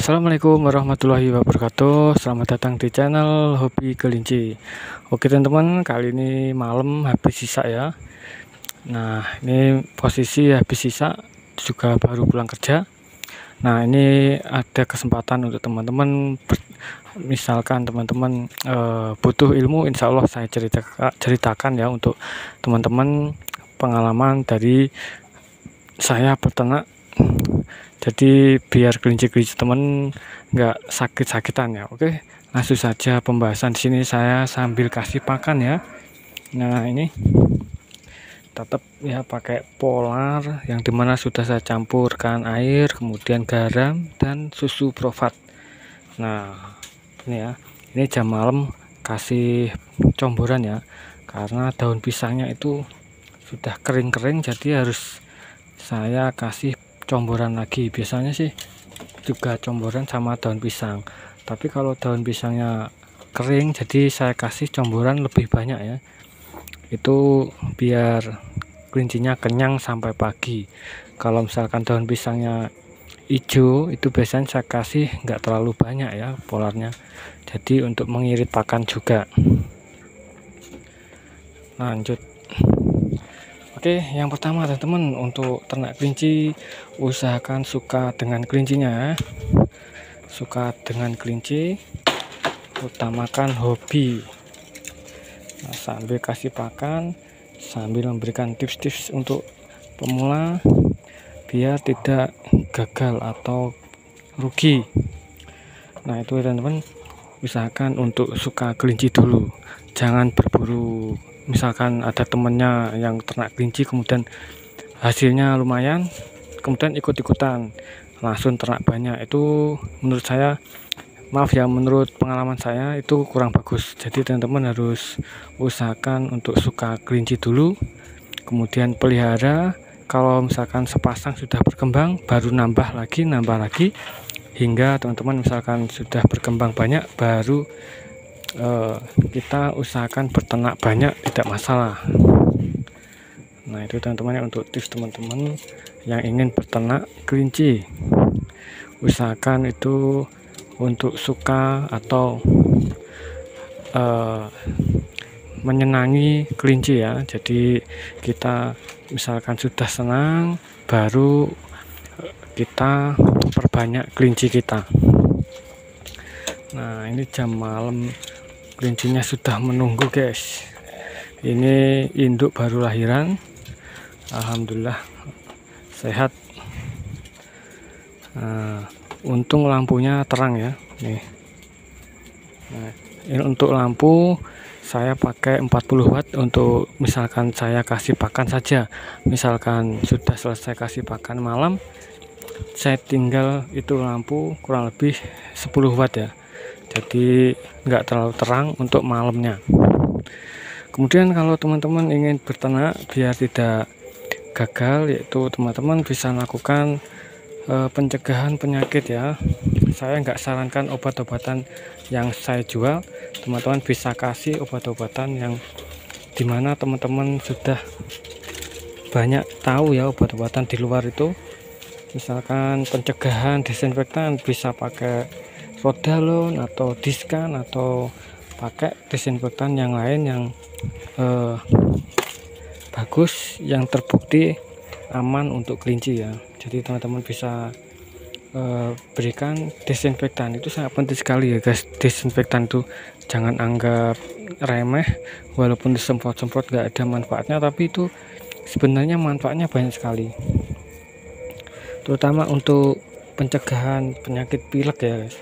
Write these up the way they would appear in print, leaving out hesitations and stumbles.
Assalamualaikum warahmatullahi wabarakatuh. Selamat datang di channel Hobi Kelinci. Oke teman-teman, kali ini malam habis sisa ya. Nah, ini posisi habis sisa, juga baru pulang kerja. Nah, ini ada kesempatan untuk teman-teman, misalkan teman-teman butuh ilmu, insya Allah saya ceritakan ya untuk teman-teman pengalaman dari saya peternak. Jadi biar kelinci-kelinci teman nggak sakit-sakitan ya. Oke, langsung saja pembahasan di sini saya sambil kasih pakan ya. Nah, ini tetap ya pakai polar yang dimana sudah saya campurkan air, kemudian garam dan susu Provat. Nah, ini ya, ini jam malam kasih comboran ya, karena daun pisangnya itu sudah kering-kering, jadi harus saya kasih comboran lagi. Biasanya sih juga comboran sama daun pisang, tapi kalau daun pisangnya kering jadi saya kasih comboran lebih banyak ya, itu biar kelincinya kenyang sampai pagi. Kalau misalkan daun pisangnya hijau itu biasanya saya kasih nggak terlalu banyak ya polarnya, jadi untuk mengirit pakan juga. Lanjut. Oke, yang pertama teman-teman, untuk ternak kelinci usahakan suka dengan kelincinya. Suka dengan kelinci, utamakan hobi. Nah, sambil kasih pakan, sambil memberikan tips-tips untuk pemula biar tidak gagal atau rugi. Nah, itu teman-teman, usahakan untuk suka kelinci dulu, jangan berburu. Misalkan ada temennya yang ternak kelinci kemudian hasilnya lumayan, kemudian ikut-ikutan langsung ternak banyak, itu menurut saya, maaf ya, menurut pengalaman saya itu kurang bagus. Jadi teman-teman harus usahakan untuk suka kelinci dulu, kemudian pelihara. Kalau misalkan sepasang sudah berkembang, baru nambah lagi hingga teman-teman misalkan sudah berkembang banyak, baru kita usahakan berternak banyak, tidak masalah. Nah, itu teman-teman untuk tips teman-teman yang ingin berternak kelinci. Usahakan itu untuk suka atau menyenangi kelinci ya. Jadi kita misalkan sudah senang, baru kita perbanyak kelinci kita. Nah, ini jam malam, kelincinya sudah menunggu guys. Ini induk baru lahiran, alhamdulillah sehat. Nah, untung lampunya terang ya nih. Nah, ini untuk lampu saya pakai 40 watt untuk misalkan saya kasih pakan saja. Misalkan sudah selesai kasih pakan malam, saya tinggal itu lampu kurang lebih 10 watt ya, jadi nggak terlalu terang untuk malamnya. Kemudian kalau teman-teman ingin berternak biar tidak gagal, yaitu teman-teman bisa lakukan pencegahan penyakit ya. Saya nggak sarankan obat-obatan yang saya jual, teman-teman bisa kasih obat-obatan yang dimana teman-teman sudah banyak tahu ya obat-obatan di luar itu. Misalkan pencegahan desinfektan bisa pakai Rodalon atau Diskan, atau pakai desinfektan yang lain yang bagus, yang terbukti aman untuk kelinci ya. Jadi teman-teman bisa berikan desinfektan, itu sangat penting sekali ya guys. Desinfektan itu jangan anggap remeh, walaupun disemprot-semprot gak ada manfaatnya, tapi itu sebenarnya manfaatnya banyak sekali, terutama untuk pencegahan penyakit pilek ya guys.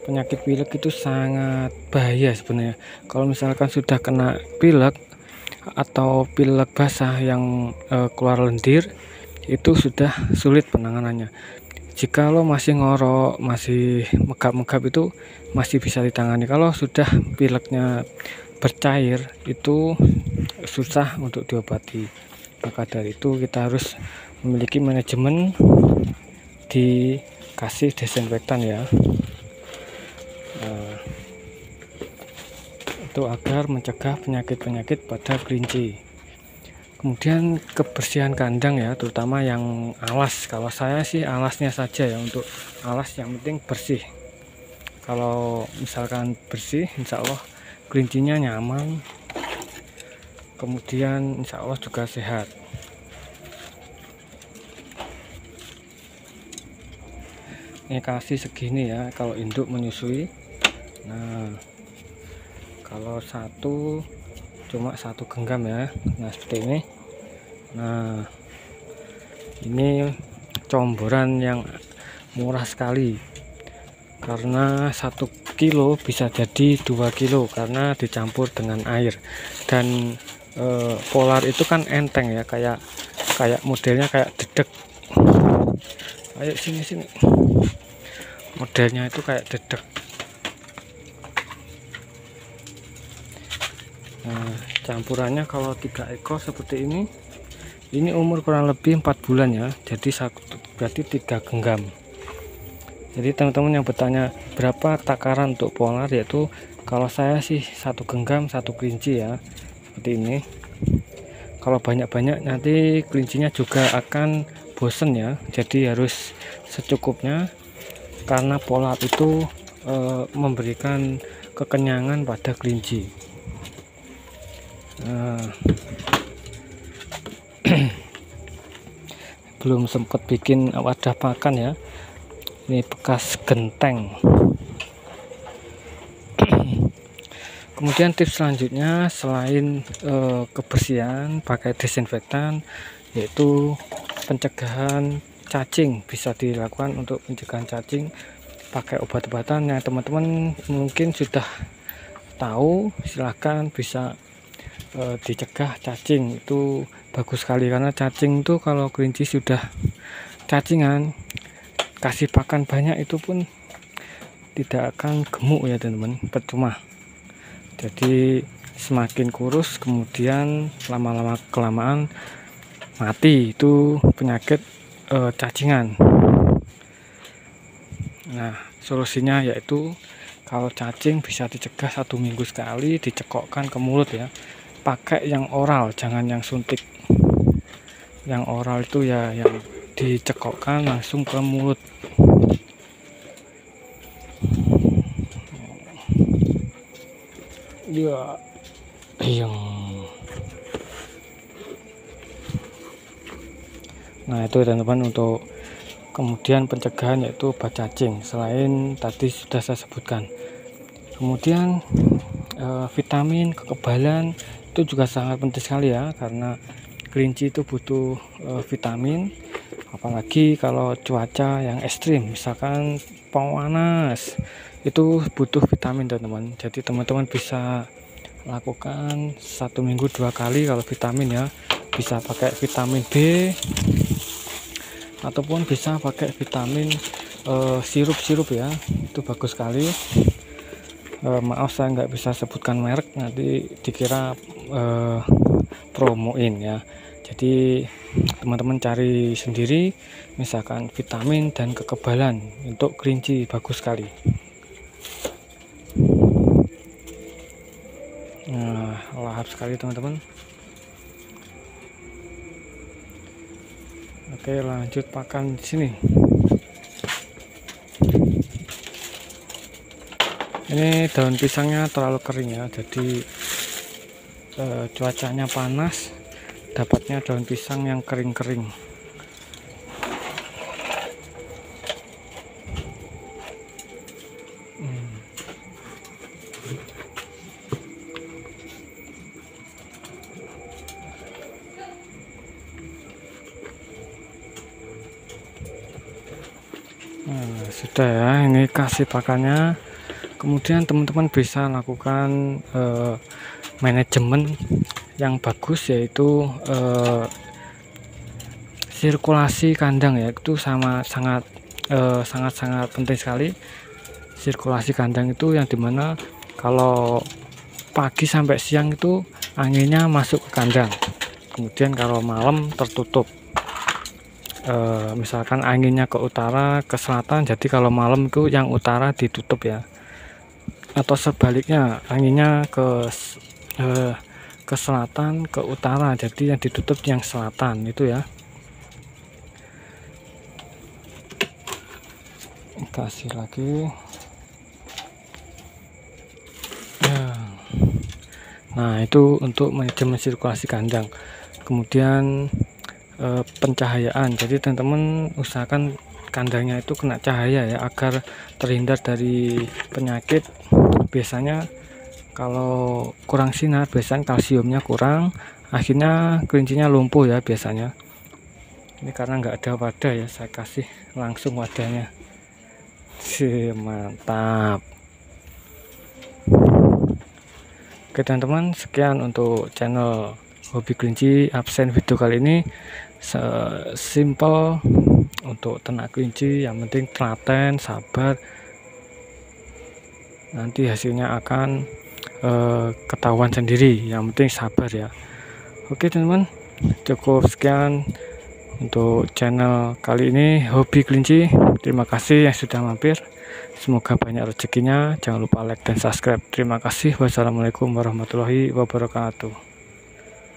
Penyakit pilek itu sangat bahaya sebenarnya. Kalau misalkan sudah kena pilek atau pilek basah yang keluar lendir, itu sudah sulit penanganannya. Jika lo masih ngorok, masih megap-megap, itu masih bisa ditangani. Kalau sudah pileknya bercair, itu susah untuk diobati. Maka dari itu kita harus memiliki manajemen dikasih desinfektan ya. Nah, itu agar mencegah penyakit-penyakit pada kelinci. Kemudian kebersihan kandang ya, terutama yang alas. Kalau saya sih alasnya saja ya, untuk alas yang penting bersih. Kalau misalkan bersih, insya Allah kelincinya nyaman, kemudian insya Allah juga sehat. Ini kasih segini ya kalau induk menyusui. Nah, kalau satu cuma 1 genggam ya. Nah, seperti ini. Nah, ini comboran yang murah sekali, karena 1 kilo bisa jadi 2 kilo karena dicampur dengan air. Dan polar itu kan enteng ya, kayak modelnya kayak dedek. Ayo sini, modelnya itu kayak dedek. Nah, campurannya kalau 3 ekor seperti ini umur kurang lebih 4 bulan ya, jadi berarti 3 genggam. Jadi teman-teman yang bertanya berapa takaran untuk polar, yaitu kalau saya sih 1 genggam 1 kelinci ya, seperti ini. Kalau banyak-banyak nanti kelincinya juga akan bosen ya, jadi harus secukupnya, karena polar itu memberikan kekenyangan pada kelinci. Belum sempat bikin wadah pakan ya, ini bekas genteng. Kemudian tips selanjutnya selain kebersihan pakai desinfektan, yaitu pencegahan cacing. Bisa dilakukan untuk pencegahan cacing pakai obat-obatan yang teman-teman mungkin sudah tahu. Silahkan bisa dicegah cacing, itu bagus sekali, karena cacing itu kalau kelinci sudah cacingan, kasih pakan banyak itu pun tidak akan gemuk ya teman-teman, percuma. Jadi semakin kurus, kemudian lama-lama kelamaan mati, itu penyakit cacingan. Nah, solusinya yaitu kalau cacing bisa dicegah 1 minggu sekali, dicekokkan ke mulut ya, pakai yang oral, jangan yang suntik. Yang oral itu ya yang dicekokkan langsung ke mulut. Ya, nah itu teman-teman untuk kemudian pencegahan yaitu obat cacing, selain tadi sudah saya sebutkan. Kemudian vitamin kekebalan itu juga sangat penting sekali ya, karena kelinci itu butuh vitamin, apalagi kalau cuaca yang ekstrim, misalkan panas, itu butuh vitamin teman-teman. Jadi teman-teman bisa lakukan 1 minggu 2 kali kalau vitamin ya, bisa pakai vitamin B ataupun bisa pakai vitamin sirup ya, itu bagus sekali. Maaf saya nggak bisa sebutkan merek, nanti dikira promoin ya. Jadi teman-teman cari sendiri, misalkan vitamin dan kekebalan untuk kelinci, bagus sekali. Nah, lahap sekali teman-teman. Oke, lanjut pakan di sini. Ini daun pisangnya terlalu kering ya, jadi cuacanya panas, dapatnya daun pisang yang kering-kering. Nah, sudah ya, ini kasih pakannya. Kemudian teman-teman bisa lakukan manajemen yang bagus, yaitu sirkulasi kandang ya, itu sangat penting sekali. Sirkulasi kandang itu yang dimana kalau pagi sampai siang itu anginnya masuk ke kandang, kemudian kalau malam tertutup. Misalkan anginnya ke utara, ke selatan, jadi kalau malam itu yang utara ditutup ya, atau sebaliknya anginnya ke ke selatan, ke utara, jadi yang ditutup yang selatan itu ya. Kasih lagi. Nah, itu untuk manajemen sirkulasi kandang. Kemudian pencahayaan, jadi teman-teman usahakan kandangnya itu kena cahaya ya, agar terhindar dari penyakit. Biasanya kalau kurang sinar, biasanya kalsiumnya kurang, akhirnya kelincinya lumpuh ya biasanya. Ini karena nggak ada wadah ya, saya kasih langsung wadahnya. Mantap. Oke teman-teman, sekian untuk channel Hobi Kelinci absen video kali ini. Simple untuk ternak kelinci, yang penting telaten, sabar, nanti hasilnya akan ketahuan sendiri, yang penting sabar ya. Oke teman-teman, cukup sekian untuk channel kali ini Hobi Kelinci. Terima kasih yang sudah mampir, semoga banyak rezekinya. Jangan lupa like dan subscribe. Terima kasih. Wassalamualaikum warahmatullahi wabarakatuh.